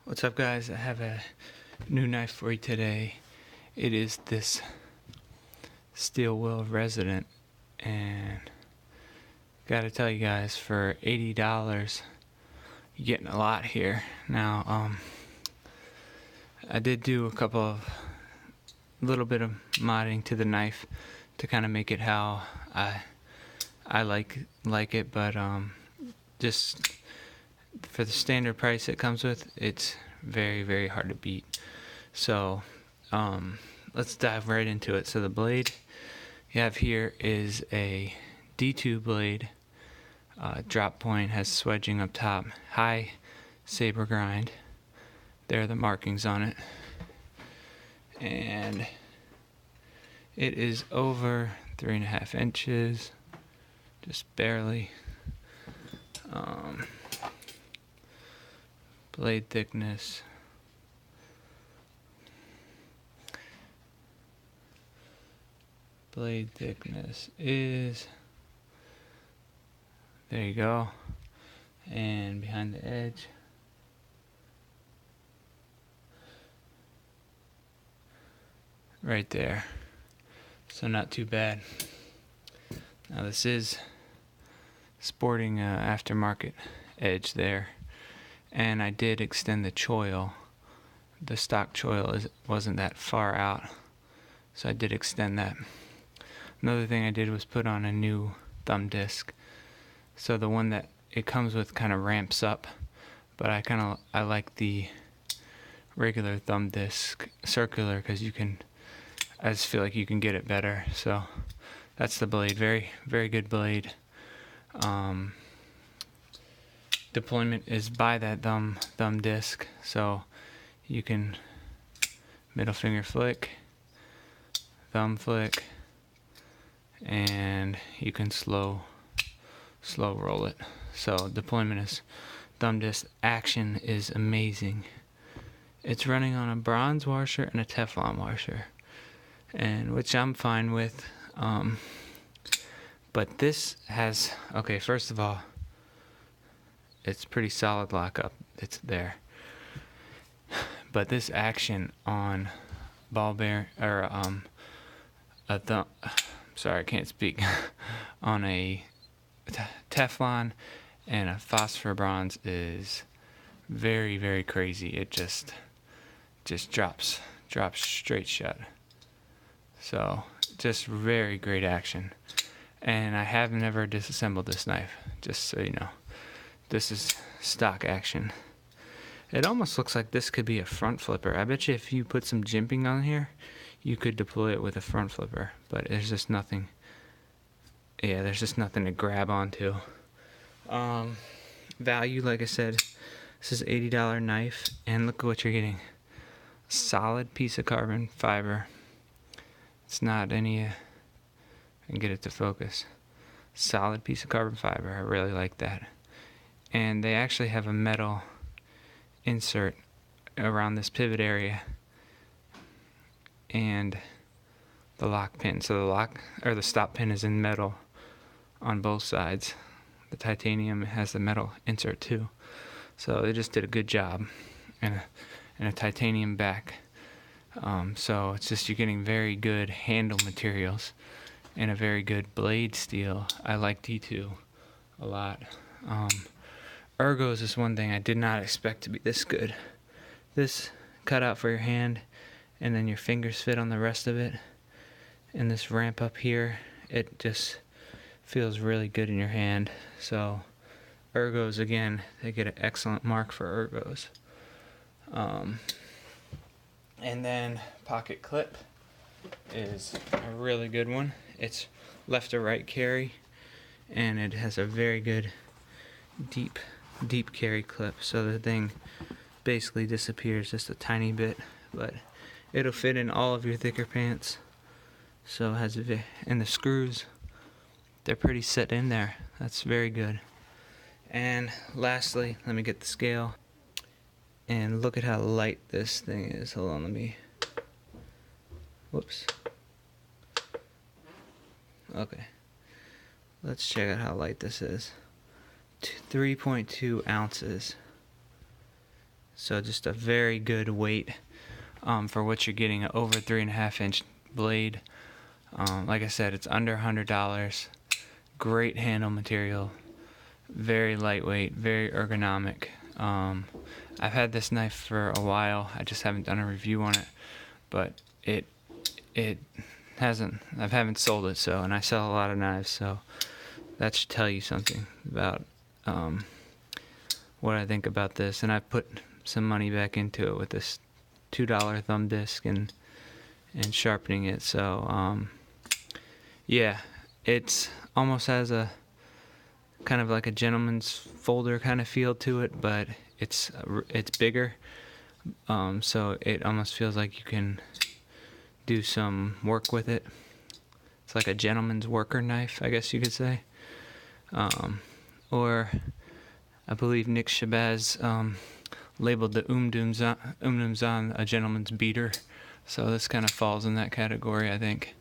What's up, guys? I have a new knife for you today. It is this steel wheel resident, and gotta tell you guys, for $80 you're getting a lot here. Now I did do a couple of little bit of modding to the knife to kind of make it how I like it, but just for the standard price it comes with, it's very hard to beat. So let's dive right into it. So the blade you have here is a D2 blade. Drop point has swedging up top, high saber grind. There are the markings on it, and it is over 3.5 inches, just barely. Blade thickness, is, there you go, and behind the edge, right there. So not too bad. Now this is sporting aftermarket edge there, and I did extend the choil. The stock choil wasn't that far out, so I did extend that. Another thing I did was put on a new thumb disc. So the one that it comes with kind of ramps up, but I like the regular thumb disc circular, because I just feel like you can get it better. So that's the blade. Very good blade. Deployment is by that thumb disc, so you can middle finger flick, thumb flick, and you can slow roll it. So deployment is thumb disc. Action is amazing. It's running on a bronze washer and a Teflon washer, and which I'm fine with. But this has, okay, first of all, it's pretty solid lockup. It's there. But this action on ball bearing, or sorry, I can't speak. On a Teflon and a phosphor bronze is very crazy. It just drops straight shut. So just very great action. And I have never disassembled this knife, just so you know. This is stock action. It almost looks like this could be a front flipper. I bet you if you put some jimping on here, you could deploy it with a front flipper, but there's just nothing. Yeah, there's just nothing to grab onto. Value, like I said, this is $80 knife, and look at what you're getting. Solid piece of carbon fiber. It's not any, I can get it to focus. Solid piece of carbon fiber. I really like that. And they actually have a metal insert around this pivot area and the lock pin. So the lock, or the stop pin, is in metal on both sides. The titanium has the metal insert too. So they just did a good job, and a titanium back. So it's just, you're getting very good handle materials and a very good blade steel. I like D2 a lot. Ergos is one thing I did not expect to be this good. This cutout for your hand, and then your fingers fit on the rest of it, and this ramp up here, it just feels really good in your hand. So Ergos, again, they get an excellent mark for Ergos. And then pocket clip is a really good one. It's left to right carry, and it has a very good deep carry clip, so the thing basically disappears just a tiny bit, but it'll fit in all of your thicker pants. So it has and the screws, they're pretty set in there. That's very good. And lastly, let me get the scale, and look at how light this thing is. Hold on, whoops. Okay, let's check out how light this is. 3.2 ounces. So just a very good weight for what you're getting, an over 3.5-inch blade. Like I said, it's under $100. Great handle material, very lightweight, very ergonomic. I've had this knife for a while. I just haven't done a review on it, but I haven't sold it, so, and I sell a lot of knives, so that should tell you something about what I think about this. And I put some money back into it with this $2 thumb disc and sharpening it. So yeah, it's almost has a kind of like a gentleman's folder kind of feel to it, but it's bigger, so it almost feels like you can do some work with it. It's like a gentleman's worker knife, I guess you could say. Or I believe Nick Shabazz labeled the Umdumzan a gentleman's beater, so this kind of falls in that category, I think.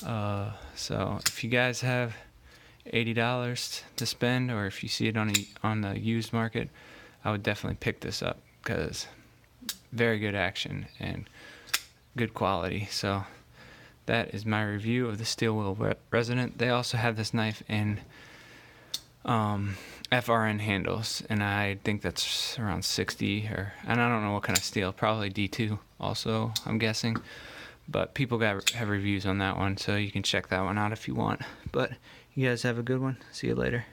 So if you guys have $80 to spend, or if you see it on the used market, I would definitely pick this up, because very good action and good quality. So that is my review of the Steel Wheel Resident. They also have this knife in FRN handles, and I think that's around 60, and I don't know what kind of steel, probably D2 also, I'm guessing. But people have reviews on that one, so you can check that one out if you want. But you guys have a good one. See you later.